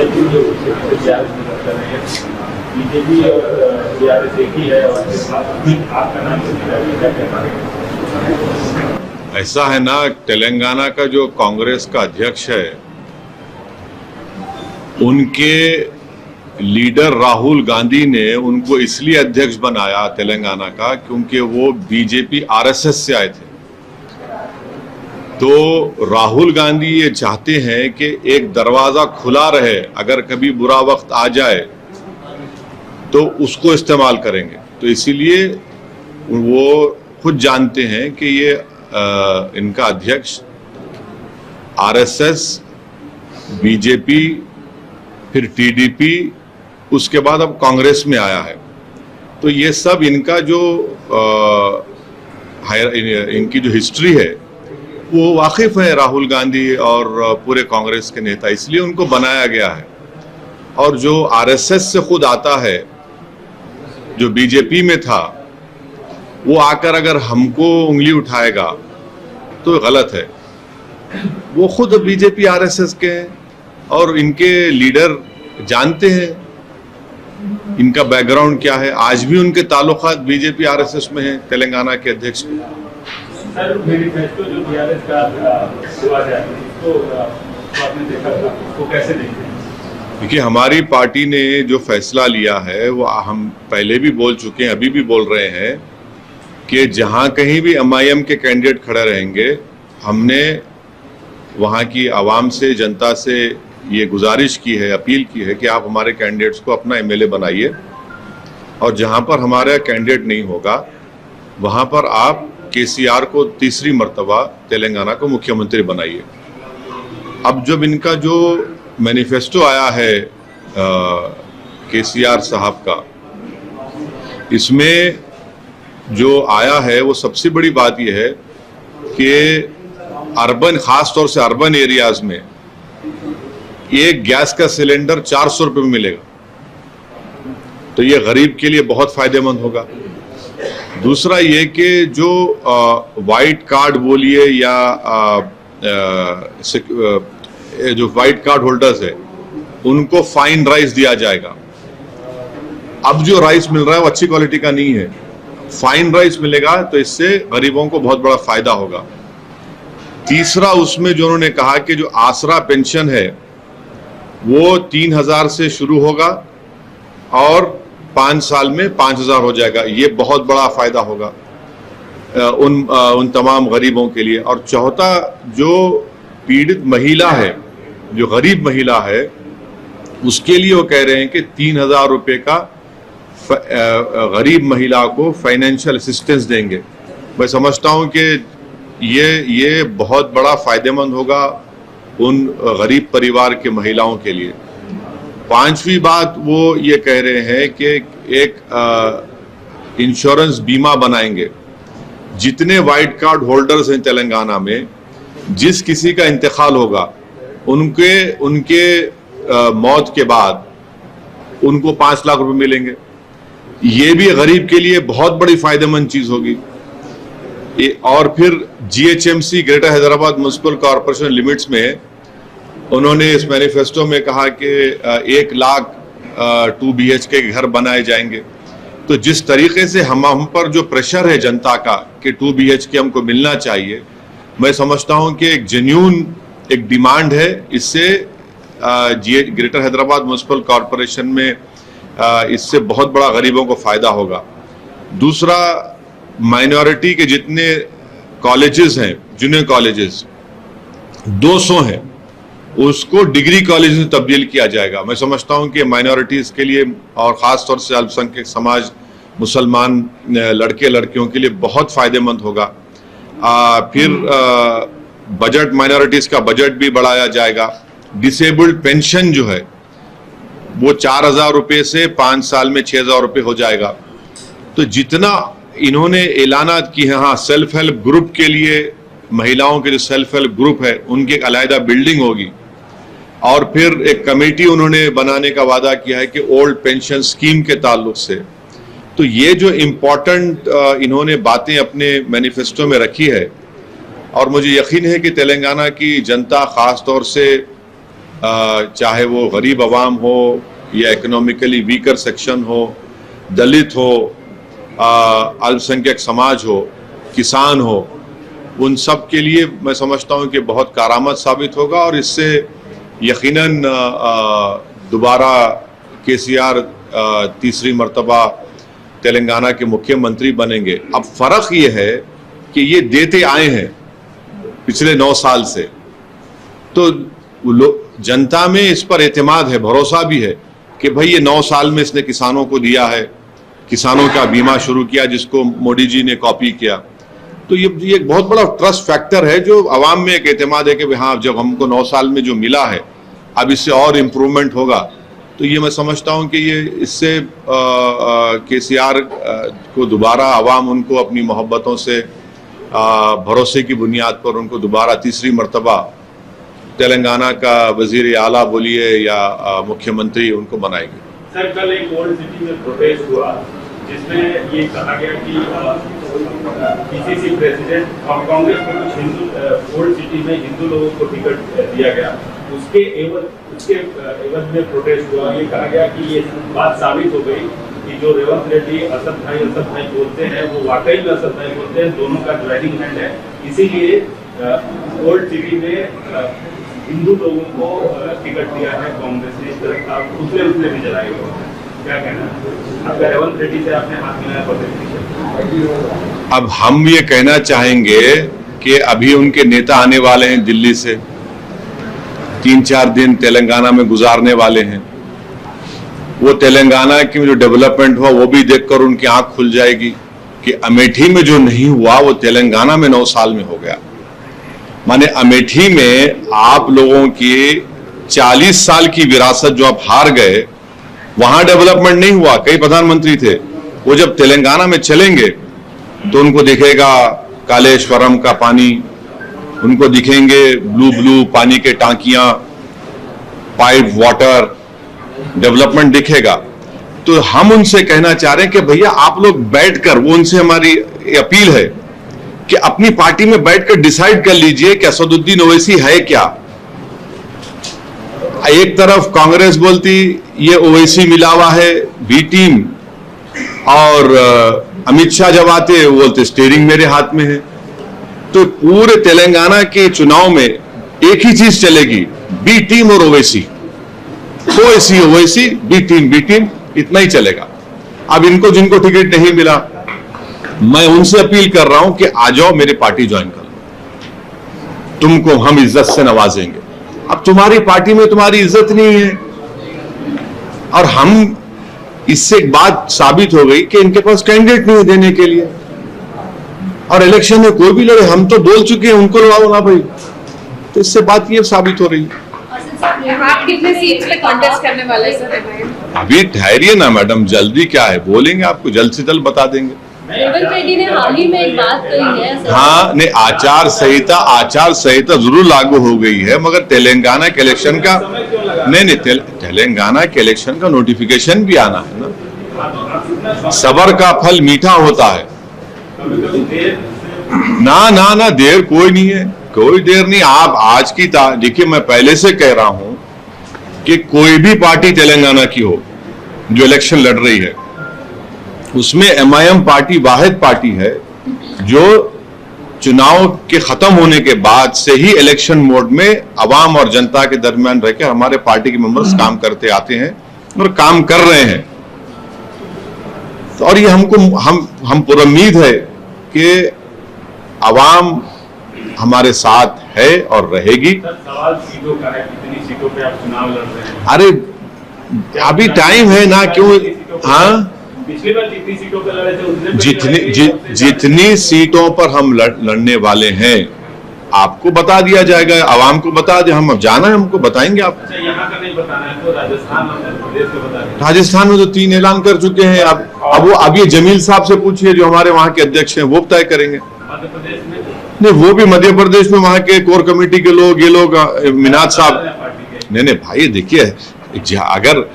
BJP जो TRS में कर रहे हैं, बीजेपी और टीआरएस एक ही है और आपका नाम क्या कहना है? ऐसा है ना, तेलंगाना का जो कांग्रेस का अध्यक्ष है, उनके लीडर राहुल गांधी ने उनको इसलिए अध्यक्ष बनाया तेलंगाना का क्योंकि वो बीजेपी आरएसएस से आए थे। तो राहुल गांधी ये चाहते हैं कि एक दरवाजा खुला रहे, अगर कभी बुरा वक्त आ जाए तो उसको इस्तेमाल करेंगे। तो इसीलिए वो खुद जानते हैं कि ये इनका अध्यक्ष आरएसएस, बीजेपी, फिर टीडीपी, उसके बाद अब कांग्रेस में आया है। तो ये सब इनका जो इनकी जो हिस्ट्री है वो वाकिफ है राहुल गांधी और पूरे कांग्रेस के नेता, इसलिए उनको बनाया गया है। और जो आरएसएस से खुद आता है, जो बीजेपी में था, वो आकर अगर हमको उंगली उठाएगा तो गलत है। वो खुद बीजेपी आरएसएस के हैं और इनके लीडर जानते हैं इनका बैकग्राउंड क्या है। आज भी उनके ताल्लुकात बीजेपी आरएसएस में हैं, तेलंगाना के अध्यक्ष के। सर, मैनिफेस्टो जो टीआरएस का हुआ है, तो आपने देखा था, तो कैसे देखते हैं? देखिए, हमारी पार्टी ने जो फैसला लिया है वो हम पहले भी बोल चुके हैं, अभी भी बोल रहे हैं कि जहां कहीं भी एमआईएम के कैंडिडेट खड़े रहेंगे, हमने वहां की आवाम से, जनता से ये गुजारिश की है, अपील की है कि आप हमारे कैंडिडेट्स को अपना एमएलए बनाइए, और जहां पर हमारा कैंडिडेट नहीं होगा वहां पर आप केसीआर को तीसरी मर्तबा तेलंगाना को मुख्यमंत्री बनाइए। अब जब इनका जो मैनिफेस्टो आया है केसीआर साहब का, इसमें जो आया है वो सबसे बड़ी बात यह है कि अर्बन, खास तौर से अर्बन एरियाज में एक गैस का सिलेंडर 400 रुपये में मिलेगा। तो ये गरीब के लिए बहुत फायदेमंद होगा। दूसरा ये कि जो वाइट कार्ड बोलिए या जो वाइट कार्ड होल्डर्स है, उनको फाइन राइस दिया जाएगा। अब जो राइस मिल रहा है वो अच्छी क्वालिटी का नहीं है, फाइन राइस मिलेगा, तो इससे गरीबों को बहुत बड़ा फायदा होगा। तीसरा, उसमें जो उन्होंने कहा कि जो आसरा पेंशन है वो 3000 से शुरू होगा और 5 साल में 5000 हो जाएगा। ये बहुत बड़ा फायदा होगा उन तमाम गरीबों के लिए। और चौथा, जो पीड़ित महिला है, जो गरीब महिला है, उसके लिए वो कह रहे हैं कि 3000 रुपये का गरीब महिला को फाइनेंशियल असिस्टेंस देंगे। मैं समझता हूं कि ये बहुत बड़ा फायदेमंद होगा उन गरीब परिवार के महिलाओं के लिए। पांचवी बात, वो ये कह रहे हैं कि एक इंश्योरेंस बीमा बनाएंगे। जितने वाइट कार्ड होल्डर्स हैं तेलंगाना में, जिस किसी का इंतकाल होगा, उनके मौत के बाद उनको 5 लाख रुपए मिलेंगे। ये भी गरीब के लिए बहुत बड़ी फायदेमंद चीज होगी। और फिर GHMC, greater Hyderabad municipal corporation limits में उन्होंने इस मैनिफेस्टो में कहा कि 1 लाख 2 BHK के घर बनाए जाएंगे। तो जिस तरीके से हम पर जो प्रेशर है जनता का कि 2 BHK हमको मिलना चाहिए, मैं समझता हूं कि एक जेन्युइन एक डिमांड है। इससे ग्रेटर हैदराबाद म्युनिसिपल कॉर्पोरेशन में इससे बहुत बड़ा गरीबों को फायदा होगा। दूसरा, माइनॉरिटी के जितने कॉलेजेस हैं, जूनियर कॉलेजेस 200 हैं, उसको डिग्री कॉलेज में तब्दील किया जाएगा। मैं समझता हूं कि माइनॉरिटीज के लिए और खास तौर से अल्पसंख्यक समाज, मुसलमान लड़के लड़कियों के लिए बहुत फायदेमंद होगा। फिर बजट, माइनॉरिटीज का बजट भी बढ़ाया जाएगा। डिसेबल्ड पेंशन जो है वो 4000 रुपये से 5 साल में 6000 रुपये हो जाएगा। तो जितना इन्होंने ऐलानात की है, हाँ, सेल्फ हेल्प ग्रुप के लिए, महिलाओं के जो सेल्फ हेल्प ग्रुप है उनकी एक अलहदा बिल्डिंग होगी। और फिर एक कमेटी उन्होंने बनाने का वादा किया है कि ओल्ड पेंशन स्कीम के ताल्लुक से। तो ये जो इम्पोर्टेंट इन्होंने बातें अपने मैनिफेस्टो में रखी है, और मुझे यकीन है कि तेलंगाना की जनता, खास तौर से चाहे वो गरीब आवाम हो या इकोनॉमिकली वीकर सेक्शन हो, दलित हो, अल्पसंख्यक समाज हो, किसान हो, उन सब के लिए मैं समझता हूं कि बहुत कारआमद साबित होगा और इससे यकीनन दोबारा केसीआर तीसरी मर्तबा तेलंगाना के मुख्यमंत्री बनेंगे। अब फर्क ये है कि ये देते आए हैं पिछले 9 साल से, तो जनता में इस पर एतमाद है, भरोसा भी है कि भाई ये 9 साल में इसने किसानों को दिया है, किसानों का बीमा शुरू किया जिसको मोदी जी ने कॉपी किया। तो ये एक बहुत बड़ा ट्रस्ट फैक्टर है जो आवाम में एक एतमाद है कि हाँ, जब हमको 9 साल में जो मिला है अब इससे और इम्प्रूवमेंट होगा। तो ये मैं समझता हूं कि ये इससे केसीआर को दोबारा आवाम उनको अपनी मोहब्बतों से भरोसे की बुनियाद पर उनको दोबारा तीसरी मर्तबा तेलंगाना का वजीर आला बोलिए या मुख्यमंत्री उनको बनाएंगे। सर, कल एक ओल्ड सिटी में प्रोटेस्ट हुआ जिसमें ये कहा गया कि पीसीसी प्रेसिडेंट और कांग्रेस को कुछ हिंदू ओल्ड सिटी में हिंदू लोगों को टिकट दिया गया, उसके एवज में प्रोटेस्ट हुआ। ये कहा गया कि ये बात साबित हो गई कि जो रेवंत रेड्डी असद भाई बोलते हैं वो वाकई में असद भाई बोलते हैं, दोनों का ज्वाइनिंग हैंड है। इसीलिए ओल्ड सिटी में हिंदू लोगों को टिकट दिया है कांग्रेस ने। इस तरह का उतले भी जलाए गए, क्या कहना है आपका? रेवंत रेड्डी से आपने हाथ मिलाया पॉलिटिशियन। अब हम ये कहना चाहेंगे कि अभी उनके नेता आने वाले हैं दिल्ली से, 3-4 दिन तेलंगाना में गुजारने वाले हैं। वो तेलंगाना की जो डेवलपमेंट हुआ वो भी देखकर उनकी आंख खुल जाएगी कि अमेठी में जो नहीं हुआ वो तेलंगाना में 9 साल में हो गया। माने अमेठी में आप लोगों की 40 साल की विरासत जो आप हार गए, वहां डेवलपमेंट नहीं हुआ। कई प्रधानमंत्री थे, वो जब तेलंगाना में चलेंगे तो उनको दिखेगा कालेश्वरम का पानी, उनको दिखेंगे ब्लू पानी के टांकियां, पाइप वाटर, डेवलपमेंट दिखेगा। तो हम उनसे कहना चाह रहे हैं कि भैया आप लोग बैठकर, वो उनसे हमारी अपील है कि अपनी पार्टी में बैठकर डिसाइड कर लीजिए कि असदुद्दीन ओवैसी है क्या। एक तरफ कांग्रेस बोलती ये ओवैसी मिला हुआ है, बी टीम, और अमित शाह जब आते वो बोलते स्टीयरिंग मेरे हाथ में है। तो पूरे तेलंगाना के चुनाव में एक ही चीज चलेगी, बी टीम और ओवैसी, ओवैसी बी टीम, इतना ही चलेगा। अब इनको जिनको टिकट नहीं मिला, मैं उनसे अपील कर रहा हूं कि आ जाओ मेरी पार्टी ज्वाइन कर लो, तुमको हम इज्जत से नवाजेंगे। अब तुम्हारी पार्टी में तुम्हारी इज्जत नहीं है, और हम इससे एक बात साबित हो गई कि इनके पास कैंडिडेट नहीं है देने के लिए, और इलेक्शन में कोई भी लड़े, हम तो बोल चुके हैं उनको लड़ाओ ना भाई। तो इससे बात ये साबित हो रही है। आप कितने सीट्स पे कॉन्टेस्ट करने वाले हैं सर? अभी ठहरिए ना मैडम, जल्दी क्या है, बोलेंगे आपको जल्द से जल्द बता देंगे। रेवंत रेड्डी ने हाल ही में एक बात कही है। हाँ, नहीं, आचार संहिता जरूर लागू हो गई है, मगर तेलंगाना के इलेक्शन का नहीं, तेलंगाना के इलेक्शन का नोटिफिकेशन भी आना है ना। सबर का फल मीठा होता है। ना देर कोई नहीं है, कोई देर नहीं। आप आज की देखिए, मैं पहले से कह रहा हूं कि कोई भी पार्टी तेलंगाना की हो जो इलेक्शन लड़ रही है, उसमें एमआईएम पार्टी वाहिद पार्टी है जो चुनाव के खत्म होने के बाद से ही इलेक्शन मोड में अवाम और जनता के दरमियान रहकर हमारे पार्टी के मेंबर्स काम करते आते हैं और काम कर रहे हैं। तो और ये हम पूरी उम्मीद है कि अवाम हमारे साथ है और रहेगी। सवाल सीटों का है, कितनी सीटों पे आप चुनाव लड़ रहे हैं? अरे अभी टाइम है ना, क्यों? हाँ, पिछली बार जितनी सीटों पे लड़े थे जितनी सीटों पर हम लड़ने वाले हैं आपको बता दिया जाएगा, आवाम को बता दे। हम जाना है, हमको बताएंगे आप। अच्छा, यहाँ का नहीं बताना है तो राजस्थान और मध्य प्रदेश में बता दें। राजस्थान में तो 3 ऐलान कर चुके हैं। अब ये जमील साहब से पूछिए जो हमारे वहां के अध्यक्ष हैं, वो तय करेंगे। मध्य प्रदेश में नहीं, वो भी मध्य प्रदेश में वहां के कोर कमेटी के लोग, ये लोग मिनाज साहब। नहीं भाई, देखिए, अगर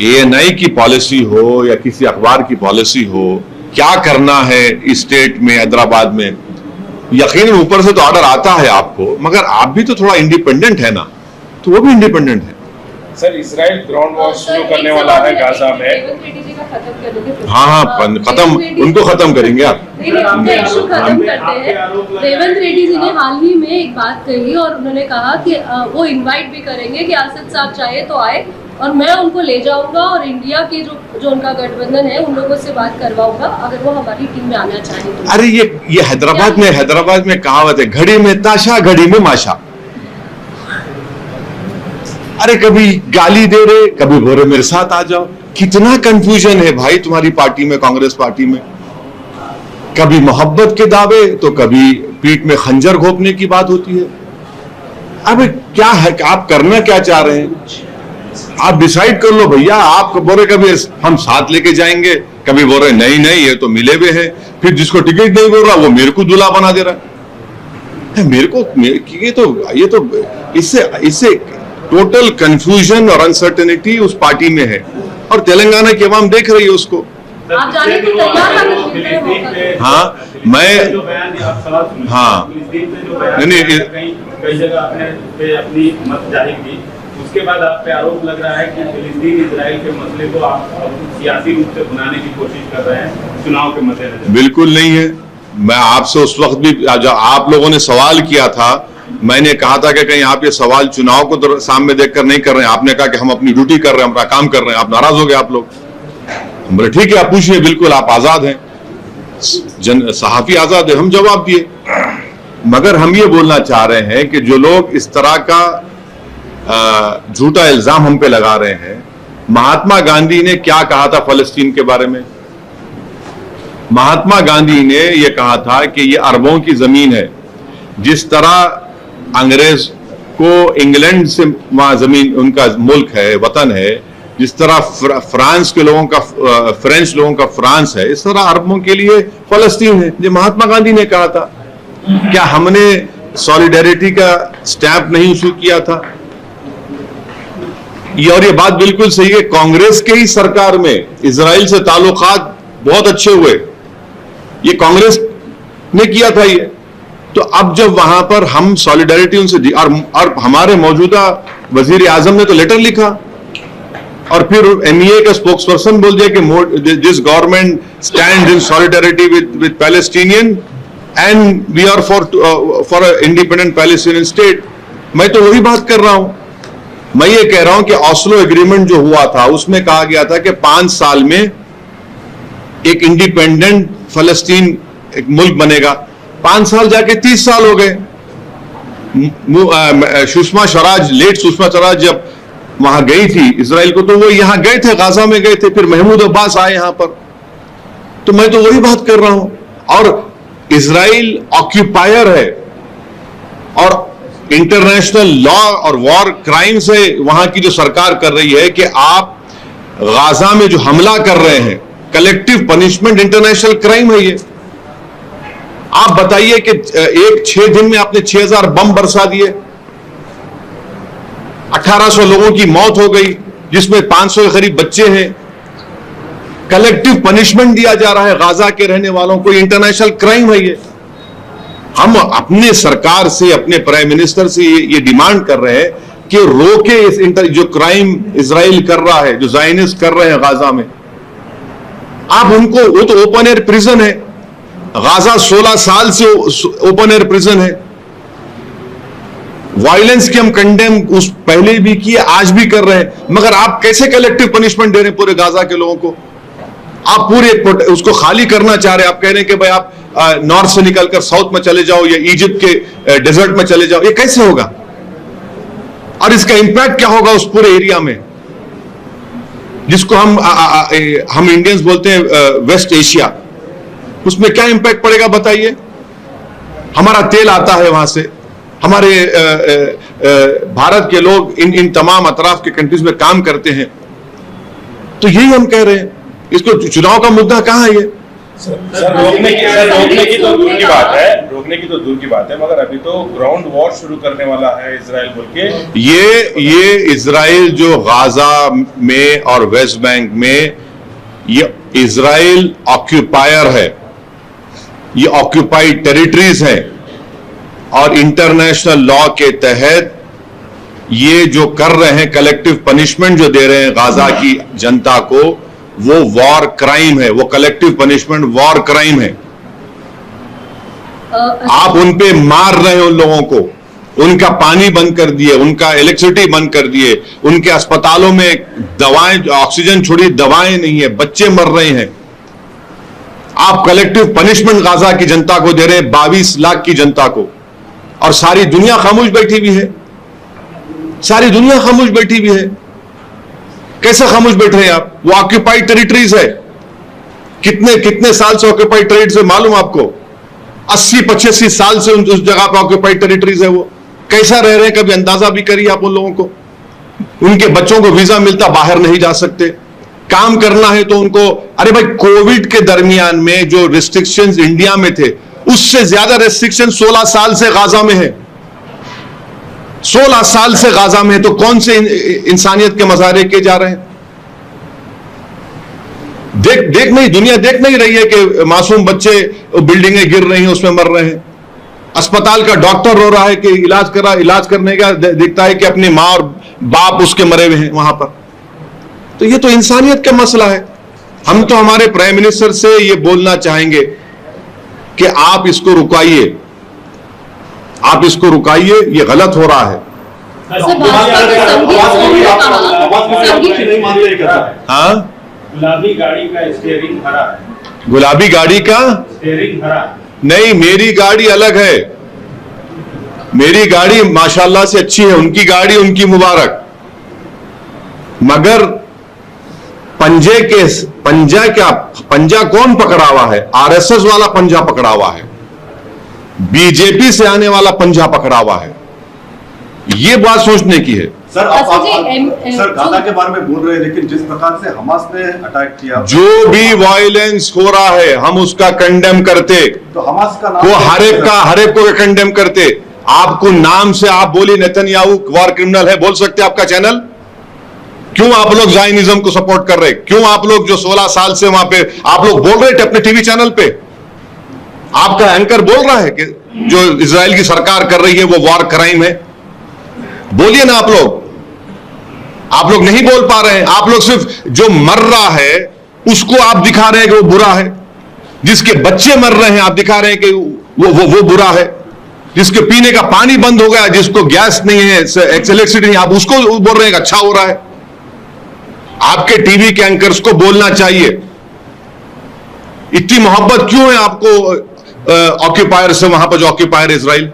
एएनआई की पॉलिसी हो या किसी अखबार की पॉलिसी हो, क्या करना है इस स्टेट में, हैदराबाद में, यकीनन ऊपर से तो ऑर्डर आता है आपको, मगर आप भी तो थोड़ा इंडिपेंडेंट है ना। तो वो भी इंडिपेंडेंट है। सर, इजराइल ग्राउंड वॉर शुरू करने वाला है गाजा में। रेवंत रेड्डी जी का खत्म कर दोगे? हाँ, खत्म, उनको खत्म करेंगे आप। उनका इशू खत्म करते हैं। रेवंत रेड्डी जी ने हाल ही में एक बात कही और उन्होंने कहा कि वो इनवाइट भी करेंगे कि असद साहब चाहे तो आए और मैं उनको ले जाऊंगा और इंडिया के जो उनका गठबंधन है उन लोगों से बात करवाऊंगा अगर वो हमारी टीम में आना चाहे तो। अरे ये हैदराबाद में कहावत है, घड़ी में ताशा घड़ी में माशा। अरे कभी गाली दे रहे, कभी बोरे मेरे साथ आ जाओ। कितना कंफ्यूजन है भाई तुम्हारी पार्टी में, कांग्रेस पार्टी में। कभी मोहब्बत के दावे तो कभी पीठ में खंजर घोंपने की बात होती है। अब क्या है, आप करना क्या चाह रहे हैं? आप डिसाइड कर लो भैया। आप बोले कभी हम साथ लेके जाएंगे, कभी बोल रहे नहीं नहीं ये तो मिले हुए हैं, फिर जिसको टिकट नहीं बोल रहा वो मेरे को दूल्हा बना दे रहा है। मेरे को ये तो इससे टोटल कंफ्यूजन और अनसर्टेनिटी उस पार्टी में है और तेलंगाना की आवाम देख रही है उसको। आप जाने को तैयार? हाँ, मैं जो बयान आप सवाल सुनिए, हाँ। फिलिस्तीन में जो बयान नहीं, कई जगह आपने अपनी मत जाहिर की, उसके बाद आप पे आरोप लग रहा है कि फिलिस्तीन इजराइल के मसले को आप सियासी रूप से बनाने की कोशिश कर रहे हैं चुनाव के मद्देनजर। बिल्कुल नहीं है। मैं आपसे उस वक्त भी जब आप लोगों ने सवाल किया था, मैंने कहा था कि कहीं आप ये सवाल चुनाव को सामने देखकर नहीं कर रहे हैं। आपने कहा कि हम अपनी ड्यूटी कर रहे हैं, अपना काम कर रहे हैं। आप नाराज हो गए आप लोग। बोले ठीक है, आप पूछिए, बिल्कुल आप आजाद हैं, सहाफी आजाद है। हम जवाब दिए। मगर हम ये बोलना चाह रहे हैं कि जो लोग इस तरह का झूठा इल्जाम हम पे लगा रहे हैं, महात्मा गांधी ने क्या कहा था फलस्तीन के बारे में? महात्मा गांधी ने यह कहा था कि यह अरबों की जमीन है। जिस तरह अंग्रेज को इंग्लैंड से वहां जमीन उनका मुल्क है, वतन है, जिस तरह फ्रांस के लोगों का फ्रेंच लोगों का फ्रांस है, इस तरह अरबों के लिए फलस्तीन है। जो महात्मा गांधी ने कहा था, क्या हमने सॉलिडेरिटी का स्टैंप नहीं इशू किया था? ये बात बिल्कुल सही है। कांग्रेस के ही सरकार में इजराइल से ताल्लुकात बहुत अच्छे हुए, ये कांग्रेस ने किया था ये। तो अब जब वहां पर हम सॉलिडेरिटी उनसे दी और हमारे मौजूदा वजीर आजम ने तो लेटर लिखा और फिर एमईए का स्पोक्सपर्सन बोल दिया कि this government stand in solidarity with Palestinian and we are for independent Palestinian state. मैं तो वही बात कर रहा हूं। मैं ये कह रहा हूं कि ऑस्लो एग्रीमेंट जो हुआ था उसमें कहा गया था कि 5 साल में एक इंडिपेंडेंट फलस्तीन एक मुल्क बनेगा। 5 साल जाके 30 साल हो गए। सुषमा स्वराज जब वहां गई थी इजराइल को, तो वो यहां गए थे, गाजा में गए थे, फिर महमूद अब्बास आए यहां पर। तो मैं तो वही बात कर रहा हूं। और इजराइल ऑक्यूपायर है और इंटरनेशनल लॉ और वॉर क्राइम से वहां की जो सरकार कर रही है कि आप गाजा में जो हमला कर रहे हैं, कलेक्टिव पनिशमेंट इंटरनेशनल क्राइम है ये। आप बताइए कि 6 दिन में आपने 6000 बम बरसा दिए, 1800 लोगों की मौत हो गई, जिसमें 500 के करीब बच्चे हैं। कलेक्टिव पनिशमेंट दिया जा रहा है गाजा के रहने वालों को, इंटरनेशनल क्राइम है ये। हम अपने सरकार से, अपने प्राइम मिनिस्टर से ये डिमांड कर रहे हैं कि रोके इस जो क्राइम इजराइल कर रहा है, जो ज़ायनिस्ट कर रहे हैं गाजा में। आप उनको, वो तो ओपन एयर प्रिजन है, गाजा 16 साल से ओपन एयर प्रिजन है। वायलेंस की हम कंडेम उस पहले भी किए, आज भी कर रहे हैं, मगर आप कैसे कलेक्टिव पनिशमेंट दे रहे हैं पूरे गाजा के लोगों को? आप पूरे उसको खाली करना चाह रहे हैं। आप कह रहे हैं कि भाई आप नॉर्थ से निकलकर साउथ में चले जाओ या इजिप्ट के डेजर्ट में चले जाओ। ये कैसे होगा? और इसका इंपैक्ट क्या होगा उस पूरे एरिया में, जिसको हम इंडियंस बोलते हैं वेस्ट एशिया? उसमें क्या इंपैक्ट पड़ेगा बताइए? हमारा तेल आता है वहां से, हमारे भारत के लोग इन तमाम अतराफ के कंट्रीज में काम करते हैं। तो यही हम कह रहे हैं। इसको चुनाव का मुद्दा कहां है ये? सर रोकने की तो दूर की बात है, मगर अभी तो ग्राउंड वॉर शुरू करने वाला है इजराइल बोल के। ये इजराइल जो गाजा में और वेस्ट बैंक में, ये इजराइल ऑक्यूपायर है, ये ऑक्यूपाइड टेरिटरीज हैं और इंटरनेशनल लॉ के तहत ये जो कर रहे हैं कलेक्टिव पनिशमेंट जो दे रहे हैं गाजा की जनता को, वो वॉर क्राइम है, वो कलेक्टिव पनिशमेंट वॉर क्राइम है। आप उन पे मार रहे हैं उन लोगों को, उनका पानी बंद कर दिए, उनका इलेक्ट्रिसिटी बंद कर दिए, उनके अस्पतालों में दवाएं, ऑक्सीजन छोड़ी दवाएं नहीं है, बच्चे मर रहे हैं। आप कलेक्टिव पनिशमेंट गाजा की जनता को दे रहे हैं, 22 लाख की जनता को, और सारी दुनिया खामोश बैठी हुई है। सारी दुनिया खामोश बैठी हुई है। कैसे खामोश बैठ रहे हैं आप? वो ऑक्यूपाइड टेरिटरीज है। कितने कितने साल से ऑक्यूपाइड टेरिटरीज है मालूम आपको? 80-85 साल से उस जगह पर ऑक्यूपाइड टेरिटरीज है। वो कैसा रह रहे हैं, कभी अंदाजा भी करिए आप उन लोगों को। उनके बच्चों को वीजा मिलता, बाहर नहीं जा सकते। काम करना है तो उनको, अरे भाई कोविड के दरमियान में जो रिस्ट्रिक्शंस इंडिया में थे, उससे ज्यादा रेस्ट्रिक्शन 16 साल से गाजा में है। 16 साल से गाजा में है, तो कौन से इंसानियत के मजारे किए जा रहे हैं? देख नहीं, दुनिया देख नहीं रही है कि मासूम बच्चे बिल्डिंगें गिर रही हैं, उसमें मर रहे हैं। अस्पताल का डॉक्टर रो रहा है कि इलाज करने का दिखता है कि अपनी मां और बाप उसके मरे हुए हैं वहां पर। तो ये तो इंसानियत का मसला है। हम तो हमारे प्राइम मिनिस्टर से ये बोलना चाहेंगे कि आप इसको रुकाइए, आप इसको रुकाइए, ये गलत हो रहा है। सर, भाजपा के संगीत सोम ने कहा, हाँ, गुलाबी गाड़ी का स्टीयरिंग हरा है। गुलाबी गाड़ी का स्टीयरिंग हरा नहीं, मेरी गाड़ी अलग है। मेरी गाड़ी माशाल्लाह से अच्छी है, उनकी गाड़ी उनकी मुबारक। मगर पंजा कौन पकड़ा हुआ है? आरएसएस वाला पंजा पकड़ा हुआ है, बीजेपी से आने वाला पंजा पकड़ा हुआ है। ये बात सोचने की है। सर सर गाजा के बारे में बोल रहे हैं, लेकिन जिस प्रकार से हमास ने अटैक किया, जो भी वायलेंस हो रहा है हम उसका कंडेम करते। तो हमास का नाम वो हर एक को कंडेम करते। आपको नाम से आप बोली नेतन्याहू वॉर क्रिमिनल है, बोल सकते आपका चैनल? क्यों आप लोग जायनिज्म को सपोर्ट कर रहे? क्यों आप लोग जो 16 साल से वहां पे आप लोग बोल रहे थे अपने टीवी चैनल पे, आपका एंकर बोल रहा है कि जो इजराइल की सरकार कर रही है वो वॉर क्राइम है? बोलिए ना आप लोग नहीं बोल पा रहे हैं। आप लोग सिर्फ जो मर रहा है उसको आप दिखा रहे हैं कि वो बुरा है, जिसके बच्चे मर रहे हैं आप दिखा रहे हैं कि वो बुरा है, जिसके पीने का पानी बंद हो गया, जिसको गैस नहीं है, इलेक्ट्रिसिटी नहीं, आप उसको बोल रहे हैं कि अच्छा हो रहा है। आपके टीवी के एंकर्स को बोलना चाहिए। इतनी मोहब्बत क्यों है आपको ऑक्यूपायर से, वहां पर जो ऑक्यूपायर इजराइल?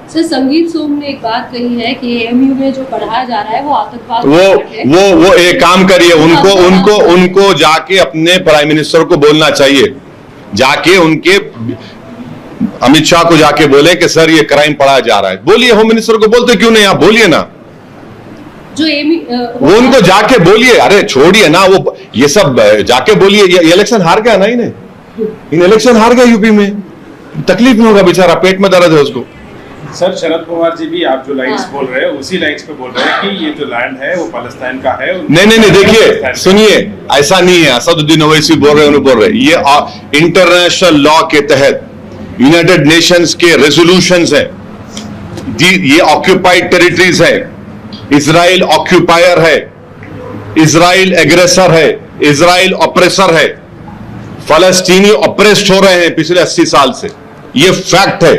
सर, संगीत सोम ने एक बात कही है कि एएमयू में जो पढ़ाया जा रहा है वो आतंकवाद। वो एक काम करिए, उनको जाके अपने प्राइम मिनिस्टर को बोलना चाहिए, जाके उनके अमित शाह को जाके बोले कि सर ये क्राइम पढ़ाया जा रहा है। बोलिए, होम मिनिस्टर को बोलते क्यों नहीं आप? बोलिए ना, जो वो उनको जाके बोलिए। अरे छोड़िए ना, वो ये सब जाके बोलिए। ये इलेक्शन हार गया ना, इन इलेक्शन हार गया यूपी में, तकलीफ नहीं होगा बेचारा, पेट में दर्द है उसको। सर, शरद पवार जी भी आप जो लाइन्स बोल रहे हैं उसी लाइन्स पे बोल रहे हैं कि ये जो लैंड है वो पैलेस्टाइन का है। नहीं, देखिए सुनिए, ऐसा नहीं है। असदुद्दीन ओवैसी बोल रहे हैं, ये इंटरनेशनल लॉ के तहत यूनाइटेड नेशंस के रेजोल्यूशंस है। ये ऑक्यूपाइड टेरिटरीज है, इजराइल ऑक्यूपायर है, इजराइल एग्रेसर है, इजराइल ऑपरेसर है, फलस्तीनी ऑपरेस्ड हो रहे हैं पिछले 80 साल से। ये फैक्ट है,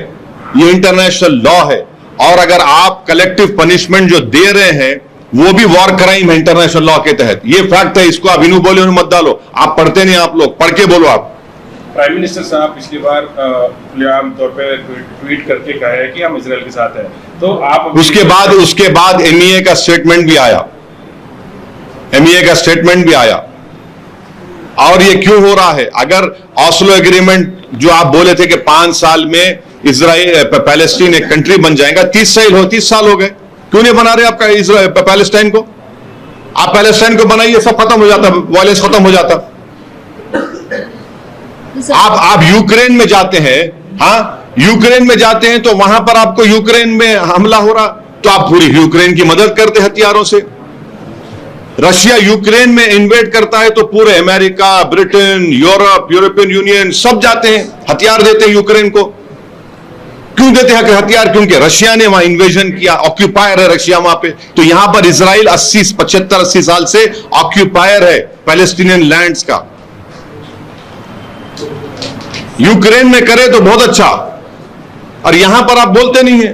ये इंटरनेशनल लॉ है। और अगर आप कलेक्टिव पनिशमेंट जो दे रहे हैं वो भी वॉर क्राइम है इंटरनेशनल लॉ के तहत। ये फैक्ट है, इसको आप इनू बोले मत डालो। आप पढ़ते नहीं, आप लोग पढ़ के बोलो। आप प्राइम मिनिस्टर साहब पिछली बार खुलेआम तौर पे ट्वीट करके कहा है कि हम इजराइल के साथ हैं, तो आप उसके बाद एमईए का स्टेटमेंट भी आया, और ये क्यों हो रहा है? अगर ऑस्लो एग्रीमेंट जो आप बोले थे कि 5 साल में इजराइल पैलेस्टीन एक कंट्री बन जाएगा, 30 साल हो गए, क्यों नहीं बना रहे आपका इजराइल पैलेस्टाइन को? आप पैलेस्टाइन को बनाइए, सब खत्म हो जाता, वायलेंस खत्म हो जाता। आप यूक्रेन में जाते हैं, हाँ, यूक्रेन में जाते हैं तो वहां पर आपको यूक्रेन में हमला हो रहा, तो आप पूरी यूक्रेन की मदद करते हथियारों से। रशिया यूक्रेन में इन्वेड करता है तो पूरे अमेरिका, ब्रिटेन, यूरोपियन यूनियन सब जाते हैं, हथियार देते हैं यूक्रेन को। क्यों क्यों देते हैं हथियार? क्योंकि रशिया ने वहां इन्वेजन किया, ऑक्यूपायर है रशिया वहां पे। तो यहां पर इजराइल 75-80 साल से ऑक्यूपायर है पैलेस्टीनियन लैंड्स का। यूक्रेन में करे तो बहुत अच्छा, और यहां पर आप बोलते नहीं है।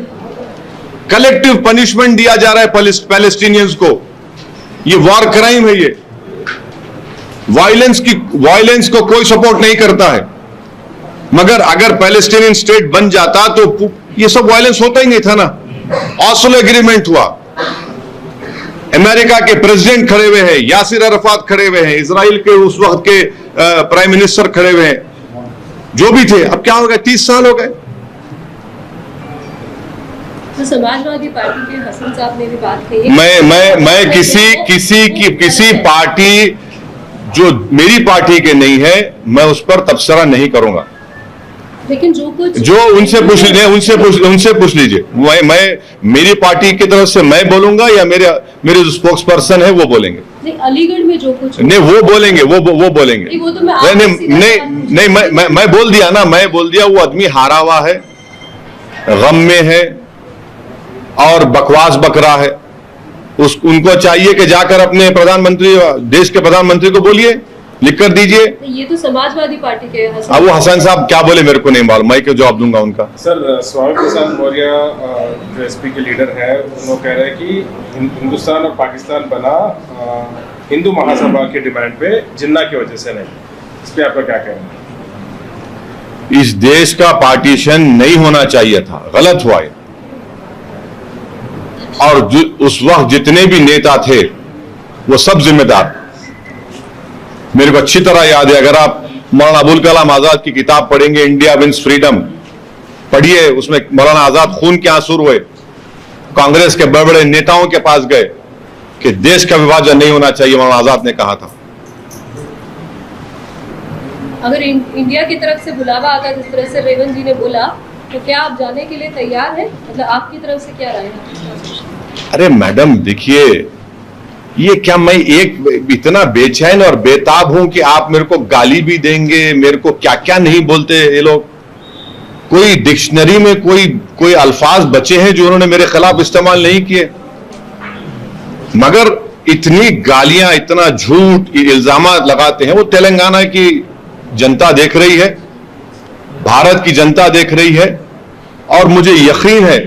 कलेक्टिव पनिशमेंट दिया जा रहा है पैलेस्टीनियंस को, ये वॉर क्राइम है। ये वायलेंस को कोई सपोर्ट नहीं करता है, मगर अगर पैलेस्टीनियन स्टेट बन जाता तो ये सब वायलेंस होता ही नहीं था ना। ऑस्लो एग्रीमेंट हुआ, अमेरिका के प्रेसिडेंट खड़े हुए हैं, यासिर अरफात खड़े हुए हैं, इजराइल के उस वक्त के प्राइम मिनिस्टर खड़े हुए हैं, जो भी थे। अब क्या हो गया, 30 साल हो गए। तो समाजवादी पार्टी के हसन साहब ने भी बात कही है। मैं किसी पार्टी जो मेरी पार्टी के नहीं है, मैं उस पर तबसरा नहीं करूंगा। लेकिन जो उनसे पूछ लीजिए। मैं मेरी पार्टी की तरफ से मैं बोलूंगा या मेरे जो स्पोक्स पर्सन है वो बोलेंगे? नहीं, अलीगढ़ में जो कुछ नहीं वो बोलेंगे, वो बोलेंगे। नहीं, वो तो मैं बोल दिया ना, मैं बोल दिया वो आदमी हारा हुआ है, गम में है और बकवास बक रहा है। उनको चाहिए कि जाकर अपने प्रधानमंत्री, देश के प्रधानमंत्री को बोलिए, लिख कर दीजिए। ये तो समाजवादी पार्टी के हसन। अब वो हसन साहब क्या बोले मेरे को नहीं मालूम, मैं क्यों जवाब दूंगा उनका। सर, स्वामी प्रसाद मौर्य जो एसपी के लीडर है, उन्होंने कह रहे हैं कि हिंदुस्तान और पाकिस्तान बना हिंदू महासभा की डिमांड पे, जिन्ना की वजह से नहीं। इस पे आपका क्या कहना है? इस देश का पार्टीशन नहीं होना चाहिए था, गलत हुआ है। और उस वक्त जितने भी नेता थे वो सब जिम्मेदार। मेरे को अच्छी तरह याद है, अगर आप मौलाना अबुल कलाम आजाद की किताब पढ़ेंगे, इंडिया विंस फ्रीडम, पढ़िए। उसमें मौलाना आजाद खून के आंसू हुए, कांग्रेस के बड़े बड़े नेताओं के पास गए कि देश का विभाजन नहीं होना चाहिए, मौलाना आजाद ने कहा था। अगर इंडिया की तरफ से बुलावा आता जिस तरह से रेवंत जी ने बोला, तो क्या आप जाने के लिए तैयार हैं? मतलब आपकी तरफ से क्या राय है? अरे मैडम देखिए, ये क्या मैं एक इतना बेचैन और बेताब हूं कि आप मेरे को गाली भी देंगे? मेरे को क्या क्या नहीं बोलते ये लोग। कोई डिक्शनरी में कोई अल्फाज बचे हैं जो उन्होंने मेरे खिलाफ इस्तेमाल नहीं किए, मगर इतनी गालियां, इतना झूठ इल्जाम लगाते हैं। वो तेलंगाना की जनता देख रही है, भारत की जनता देख रही है, और मुझे यकीन है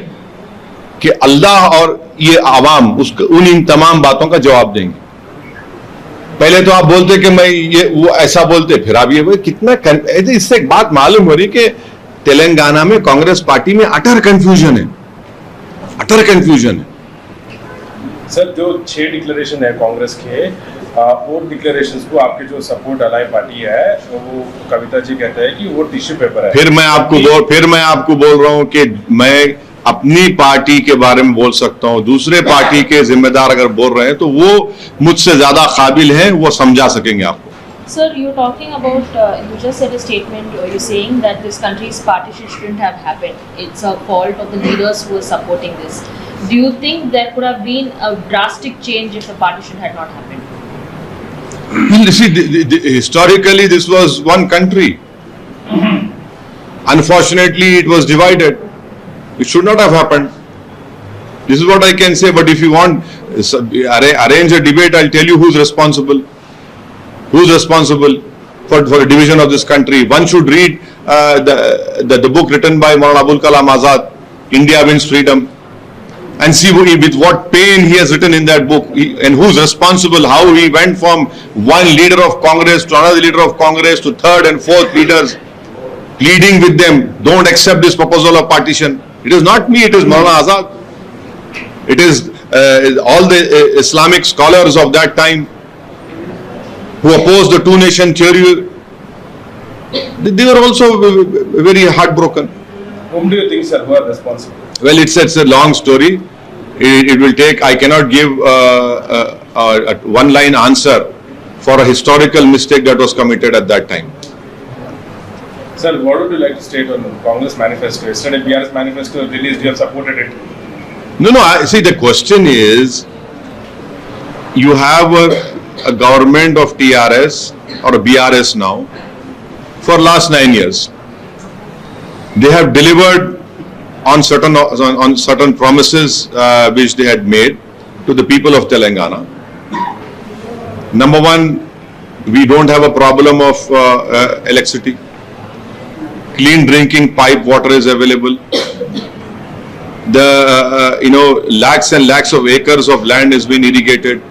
कि अल्लाह और ये आवाम उन इन तमाम बातों का जवाब देंगे। पहले तो आप बोलते कि मैं ये वो ऐसा बोलते, फिर आप ये कितना इससे एक बात मालूम हो रही कि तेलंगाना में कांग्रेस पार्टी में अटर कंफ्यूजन है, अटर कंफ्यूजन है। सर, जो 6 डिक्लेरेशन है कांग्रेस के, वो डिक्लेरेशंस को आपके जो सपोर्ट अलाइ पार्टी है, वो कविता जी कहते हैं कि वो टिश्यू पेपर है। फिर मैं आपको बोल रहा हूं कि मैं अपनी पार्टी के बारे में बोल सकता हूं, दूसरे पार्टी के जिम्मेदार अगर बोल रहे हैं तो वो मुझसे ज्यादा काबिल हैं, वो समझा सकेंगे आपको। Sir, you're talking about, you just said a statement, you're saying that this country's partition shouldn't have happened. It's a fault of the leaders who are supporting this. Do you think there could have been a drastic change if the partition had not happened? See, historically this was one country. Unfortunately, it was divided. It should not have happened. This is what I can say. But if you want, arrange a debate. I'll tell you who's responsible. Who's responsible for the division of this country? One should read the book written by Maulana Abul Kalam Azad, India Wins Freedom, and see with what pain he has written in that book, and who's responsible, how he went from one leader of Congress to another leader of Congress to third and fourth leaders, pleading with them, don't accept this proposal of partition. It is not me, it is Maulana Azad. It is all the Islamic scholars of that time who opposed the two-nation theory. They were also very heartbroken. Whom do you think, sir, who are responsible? Well, it's a long story. It will take, I cannot give a one-line answer for a historical mistake that was committed at that time. Sir, what would you like to state on the Congress manifesto? Yesterday, BRS manifesto released, you have supported it. No, see, the question is, you have a government of TRS or a BRS now for last 9 years. They have delivered on certain promises which they had made to the people of Telangana. Number one, we don't have a problem of electricity. Clean drinking pipe water is available. The lakhs and lakhs of acres of land has been irrigated.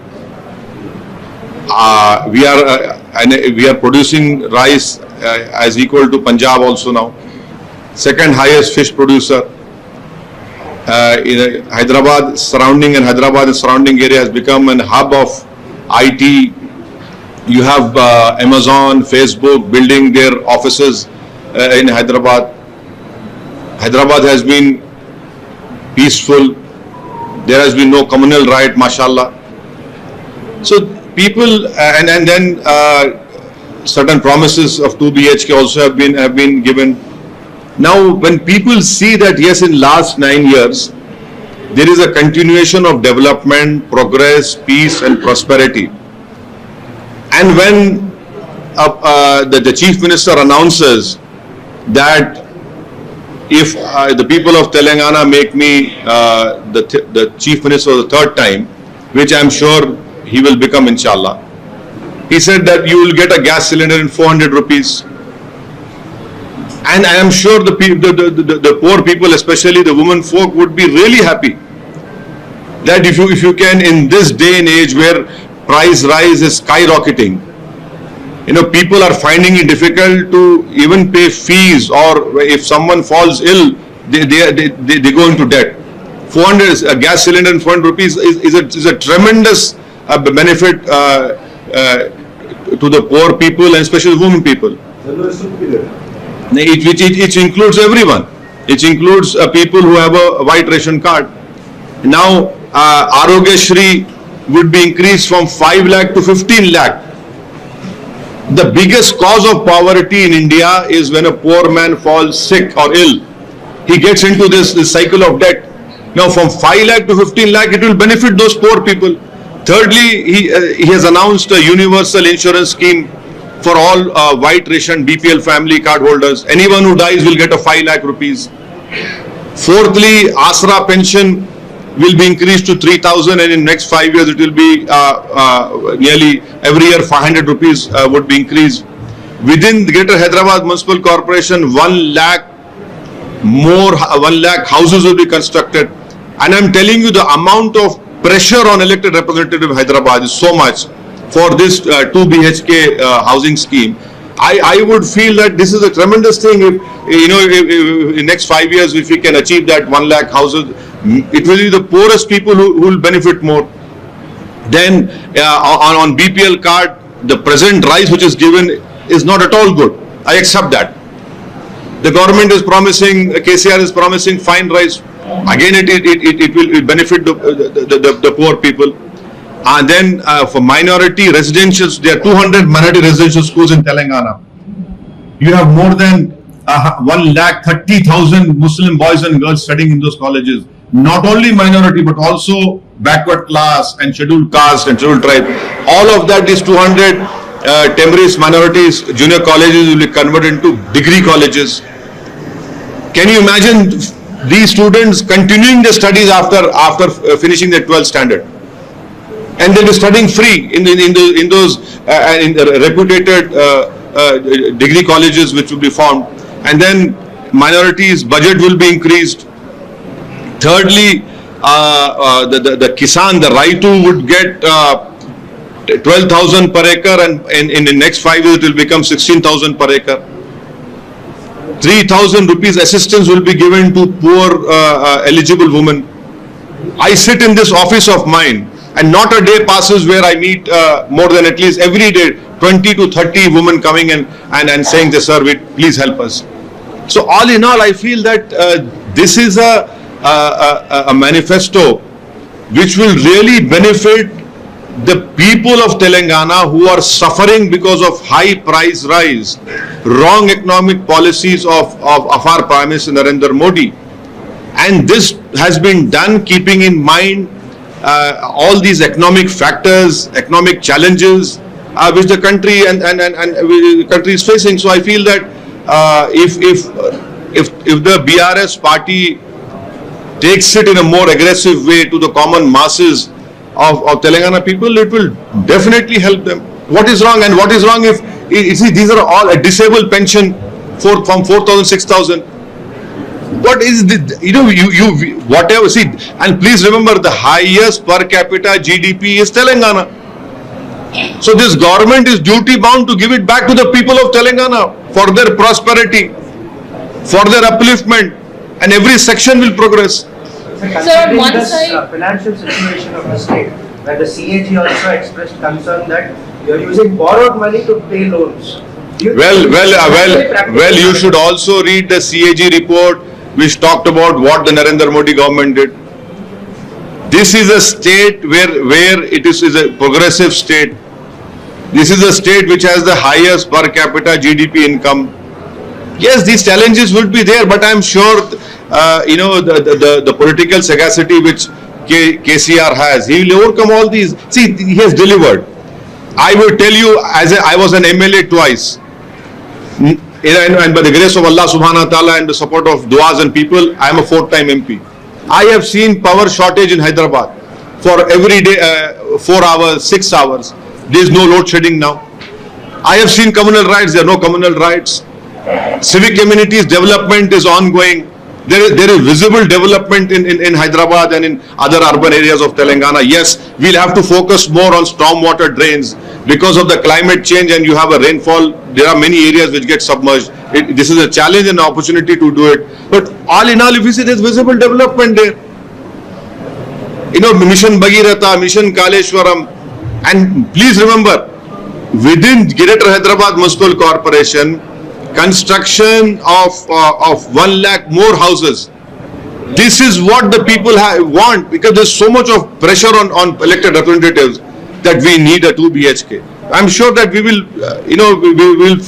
We are producing rice as equal to Punjab also now. Second highest fish producer. Hyderabad surrounding and surrounding area has become an hub of IT. You have Amazon, Facebook building their offices in Hyderabad. Hyderabad has been peaceful. There has been no communal riot, mashallah. So people and then certain promises of 2 BHK also have been given. Now, when people see that yes, in last 9 years there is a continuation of development, progress, peace, and prosperity, and when the Chief Minister announces that if the people of Telangana make me the Chief Minister the third time, which I am sure he will become, inshallah, he said that you will get a gas cylinder in 400 rupees. And I am sure the poor people, especially the women folk, would be really happy that if you can, in this day and age where price rise is skyrocketing, people are finding it difficult to even pay fees, or if someone falls ill, they go into debt. 400 a gas cylinder and 400 rupees is a tremendous benefit to the poor people and especially the women people. It includes everyone. It includes people who have a white ration card. Now, Arogya Shri would be increased from 5 lakh to 15 lakh. The biggest cause of poverty in India is when a poor man falls sick or ill. He gets into this cycle of debt. Now, from 5 lakh to 15 lakh, it will benefit those poor people. Thirdly, he has announced a universal insurance scheme for all white ration BPL family card holders. Anyone who dies will get a 5 lakh rupees. Fourthly, Asra pension will be increased to 3,000, and in next 5 years it will be nearly every year 500 rupees would be increased. Within the Greater Hyderabad Municipal Corporation, 1 lakh houses will be constructed. And I am telling you, the amount of pressure on elected representative of Hyderabad is so much for this 2 BHK housing scheme. I would feel that this is a tremendous thing. If in next 5 years, if we can achieve that 1 lakh houses, it will be the poorest people who will benefit more. Then on BPL card, the present rice which is given is not at all good. I accept that. The government is promising, KCR is promising fine rice. Again, it will benefit the poor people. And then for minority residential, there are 200 minority residential schools in Telangana. You have more than 130,000 Muslim boys and girls studying in those colleges. Not only minority, but also backward class and scheduled caste and scheduled tribe. All of that, these 200 Timorese minorities junior colleges will be converted into degree colleges. Can you imagine these students continuing their studies after finishing their 12th standard? And they'll be studying free in those reputed degree colleges which will be formed. And then minorities' budget will be increased. Thirdly, the Kisan, the Raitu would get 12,000 per acre, and in the next 5 years it will become 16,000 per acre. 3,000 rupees assistance will be given to poor eligible women. I sit in this office of mine, and not a day passes where I meet more than at least every day 20 to 30 women coming and saying, sir, please help us. So all in all, I feel that this is a manifesto which will really benefit the people of Telangana who are suffering because of high price rise, wrong economic policies of our Prime Minister Narendra Modi. And this has been done keeping in mind all these economic factors, economic challenges which the country and country is facing. So I feel that if the BRS party takes it in a more aggressive way to the common masses of Telangana people, it will definitely help them. What is wrong? And what is wrong if, you see, these are all a disabled pension from 4,000, 6,000. What is the, whatever, see, and please remember the highest per capita GDP is Telangana. So this government is duty bound to give it back to the people of Telangana for their prosperity, for their upliftment, and every section will progress. on one this side- financial situation of the state, where the CAG also expressed concern that you are using borrowed money to pay loans. Do you Well, think well, this is well, actually practical? well, you should also read the CAG report which talked about what the Narendra Modi government did. This is a state where it is a progressive state. This is a state which has the highest per capita GDP income. Yes, these challenges would be there, but I'm sure, the political sagacity which KCR has, he will overcome all these. See, he has delivered. I will tell you, I was an MLA twice. And by the grace of Allah subhanahu wa ta'ala and the support of du'as and people, I am a 4th-time MP. I have seen power shortage in Hyderabad for every day, 4 hours, 6 hours. There is no load shedding now. I have seen communal rights, there are no communal rights. Civic communities development is ongoing. There is visible development in Hyderabad and in other urban areas of Telangana. Yes, we'll have to focus more on stormwater drains because of the climate change, and you have a rainfall. There are many areas which get submerged. This is a challenge and an opportunity to do it. But all in all, if you see, there's visible development there. Mission Bhagiratha, Mission Kaleshwaram, and please remember, within Greater Hyderabad Municipal Corporation, construction of 1 lakh more houses. This is what the people want, because there's so much of pressure on elected representatives that we need a 2 BHK. I'm sure that we will,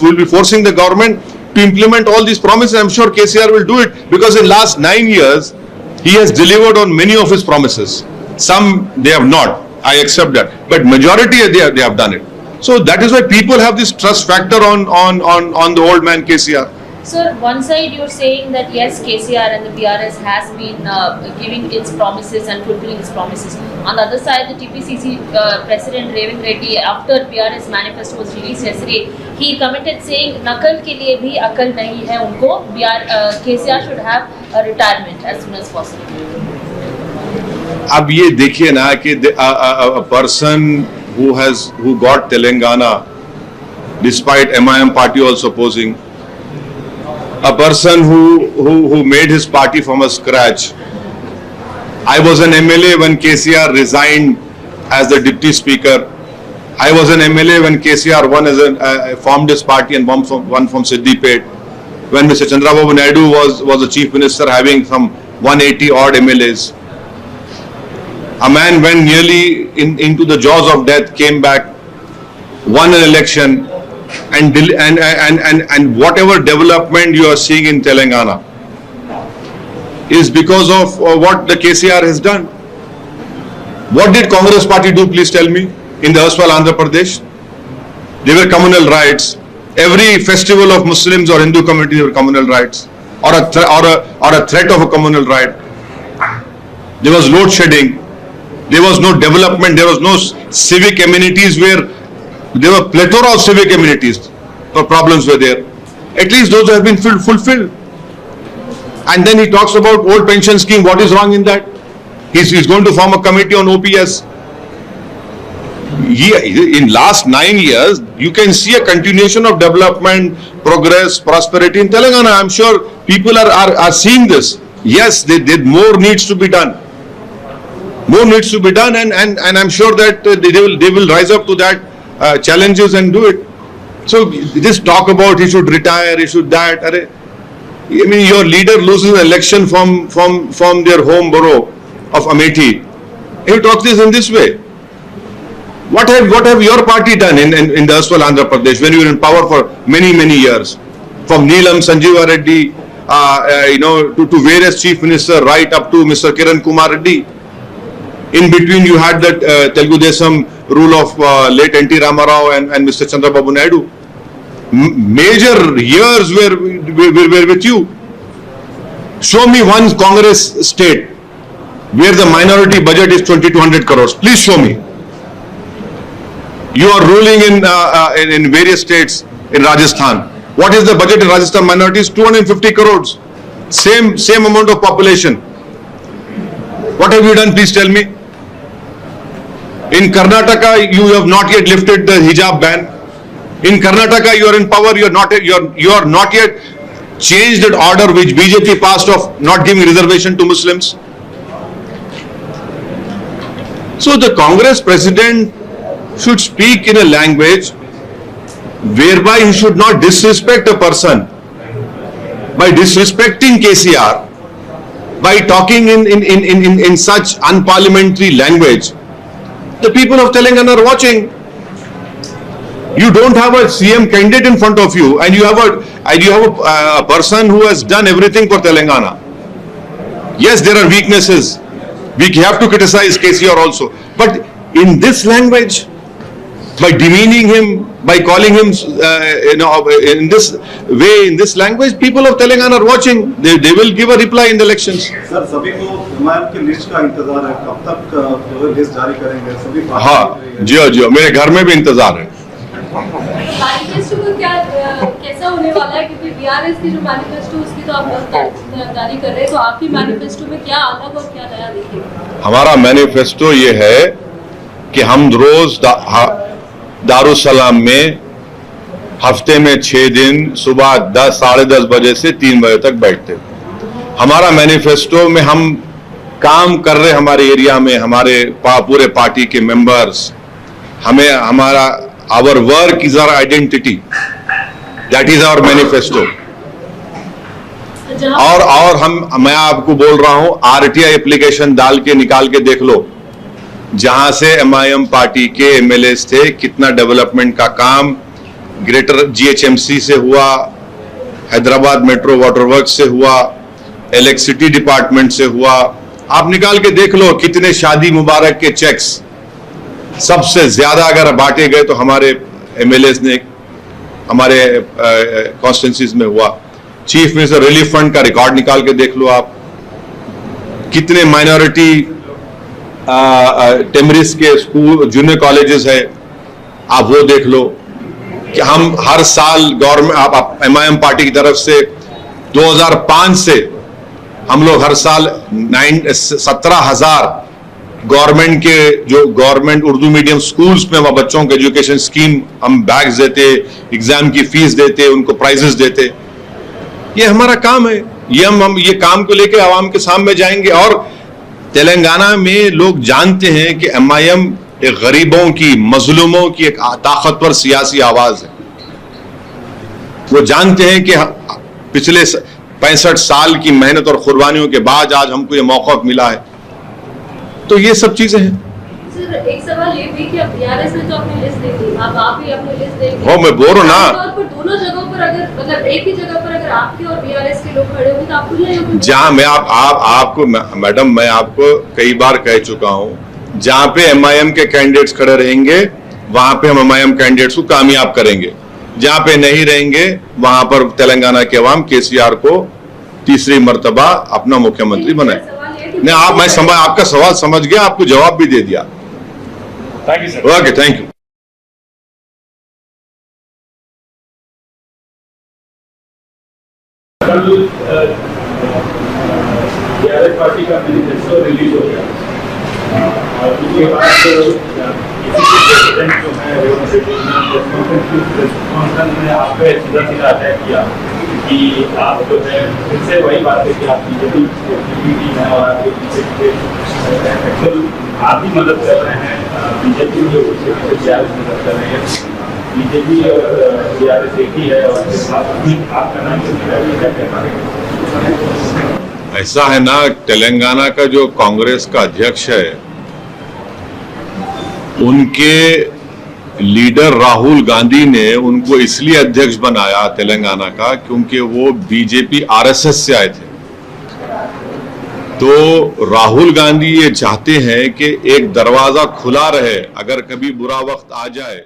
we'll be forcing the government to implement all these promises. I'm sure KCR will do it, because in last 9 years, he has delivered on many of his promises. Some they have not, I accept that, but majority they have done it. So that is why people have this trust factor on the old man KCR. Sir, one side you're saying that yes, KCR and the BRS has been giving its promises and fulfilling its promises. On the other side, the TPCC President Revant Reddy, after BRS manifesto was released yesterday, he commented saying, "Nakal ke liye bhi akal nahi hai unko. KCR should have a retirement as soon as possible." अब ये देखिए ना कि a person who got Telangana despite MIM party also opposing, a person who made his party from a scratch. I was an MLA when KCR resigned as the deputy speaker. I was an MLA when KCR formed his party and won from Siddipet. When Mr. Chandrababu Naidu was the chief minister, having some 180 odd MLAs. A man went nearly into the jaws of death, came back, won an election, and whatever development you are seeing in Telangana is because of what the KCR has done. What did Congress party do, please tell me, in the erstwhile Andhra Pradesh? There were communal rights. Every festival of Muslims or Hindu community, there were communal rights, or a threat of a communal right. There was load shedding. There was no development. There was no civic amenities where there were plethora of civic amenities. The problems were there. At least those have been fulfilled. And then he talks about old pension scheme. What is wrong in that? He's going to form a committee on OPS. In last 9 years, you can see a continuation of development, progress, prosperity in Telangana. I'm sure people are seeing this. Yes, more needs to be done. More needs to be done, and I'm sure that they will rise up to that challenges and do it. So this talk about he should retire, he should that. I mean, your leader loses an election from their home borough of Amethi. He talks this in this way. What have your party done in the erstwhile Andhra Pradesh when you were in power for many years? From Neelam Sanjeeva Reddy, to various chief ministers, right up to Mr. Kiran Kumar Reddy. In between, you had that Telugu Desam rule of late N.T. Ramarao and Mr. Chandrababu Naidu. Major years were with you. Show me one Congress state where the minority budget is 2200 crores. Please show me. You are ruling in various states in Rajasthan. What is the budget in Rajasthan minorities? 250 crores. Same amount of population. What have you done? Please tell me. In Karnataka, you have not yet lifted the hijab ban. In Karnataka, you are in power. You are not yet changed that order which BJP passed of not giving reservation to Muslims. So the Congress president should speak in a language whereby he should not disrespect a person by disrespecting KCR, by talking in such unparliamentary language. The people of Telangana are watching. You don't have a CM candidate in front of you, and you have a person who has done everything for Telangana. Yes, there are weaknesses. We have to criticize KCR also, but in this language, by demeaning him, by calling him, in this way, in this language, people of Telangana are watching. They will give a reply in the elections. Sir सभी को MIM की list का इंतजार है, कब तक list जारी करेंगे सभी? हाँ जी, मेरे घर में भी इंतजार है। मैनिफेस्टो को क्या कैसा होने वाला है, क्योंकि बीआरएस की जो मैनिफेस्टो उसकी तो आप जारी कर रहे हैं, तो आपकी मैनिफेस्टो में क्या अलग और क्या नया देखेंगे? हमारा मैनिफेस्टो ये है कि हम रोज दारुसलाम में हफ्ते में 6 दिन सुबह 10 साढ़े 10 बजे से 3 बजे तक बैठते। हमारा मैनिफेस्टो में हम काम कर रहे हमारे एरिया में, हमारे पूरे पार्टी के मेंबर्स, हमें हमारा our work is our identity, that is our manifesto. और मैं आपको बोल रहा हूं, आरटीआई एप्लीकेशन डाल के निकाल के देख लो, जहां से एमआईएम पार्टी के एमएलएस थे, कितना डेवलपमेंट का काम ग्रेटर जीएचएमसी से हुआ, हैदराबाद मेट्रो वाटर वर्क से हुआ, इलेक्ट्रिसिटी डिपार्टमेंट से हुआ। आप निकाल के देख लो कितने शादी मुबारक के चेक्स सबसे ज्यादा अगर बांटे गए तो हमारे एमएलएस ने हमारे कॉन्स्टिट्यूंसीज में हुआ। चीफ मिनिस्टर रिलीफ फंड का रिकॉर्ड निकाल के देख लो आप, कितने माइनॉरिटी टेमरिस के स्कूल जूनियर कॉलेजेस है, आप वो देख लो कि हम हर साल गवर्नमेंट एमआईएम पार्टी की तरफ से 2005 से हम लोग हर साल 17,000 गवर्नमेंट के जो गवर्नमेंट उर्दू मीडियम स्कूल्स में वहां बच्चों के एजुकेशन स्कीम, हम बैग्स देते, एग्जाम की फीस देते, उनको प्राइजेस देते। ये हमारा काम है, ये हम ये काम को लेकर आवाम के सामने जाएंगे। और तेलंगाना में लोग जानते हैं कि एमआईएम एक गरीबों की, मजलूमों की एक ताकतवर सियासी आवाज है। वो जानते हैं कि पिछले 65 साल की मेहनत और कुर्बानियों के बाद आज हमको ये मौका मिला है। तो ये सब चीजें हैं। सर एक सवाल ये भी कि अब बीआरएस ने तो अपनी लिस्ट दे दी, अब आप भी अपनी लिस्ट देंगे। हो, मैं बोल रहा हूं ना, पर दोनों जगहों पर अगर मतलब एक ही जगह पर अगर आपके और बीआरएस के लोग खड़े होंगे तो आपको नहीं, जहां मैं आपको मैडम मैं आपको कई बार कह चुका हूं, जहां पे एमआईएम के कैंडिडेट्स खड़े रहेंगे वहां पे हम एमआईएम कैंडिडेट्स को कामयाब करेंगे। जहां पे नहीं रहेंगे वहां पर तेलंगाना के अवाम केसीआर को तीसरी मर्तबा अपना मुख्यमंत्री बनाए। नहीं, मैं आपका सवाल समझ गया, आपको जवाब भी दे दिया। Thank you sir. Okay, thank you. कल बीआरएस पार्टी का मैनिफेस्टो रिलीज हो गया और उसके बाद प्रेसिडेंट जो है कॉन्फ्रेंस में आप पे सीधा अटैक किया कि आप जो है फिर से वही बात है कि आप बीजेपी टीम है और आपके पीछे एक्चुअल आप ही मदद कर रहे हैं, बीजेपी जो बीआरएस मदद कर रहे हैं। बीजेपी और बीआरएस एक ही है और आपका नाम क्या कहना है? ऐसा है ना, तेलंगाना का जो कांग्रेस का अध्यक्ष है, उनके लीडर राहुल गांधी ने उनको इसलिए अध्यक्ष बनाया तेलंगाना का क्योंकि वो बीजेपी आरएसएस से आए थे। तो राहुल गांधी ये चाहते हैं कि एक दरवाजा खुला रहे, अगर कभी बुरा वक्त आ जाए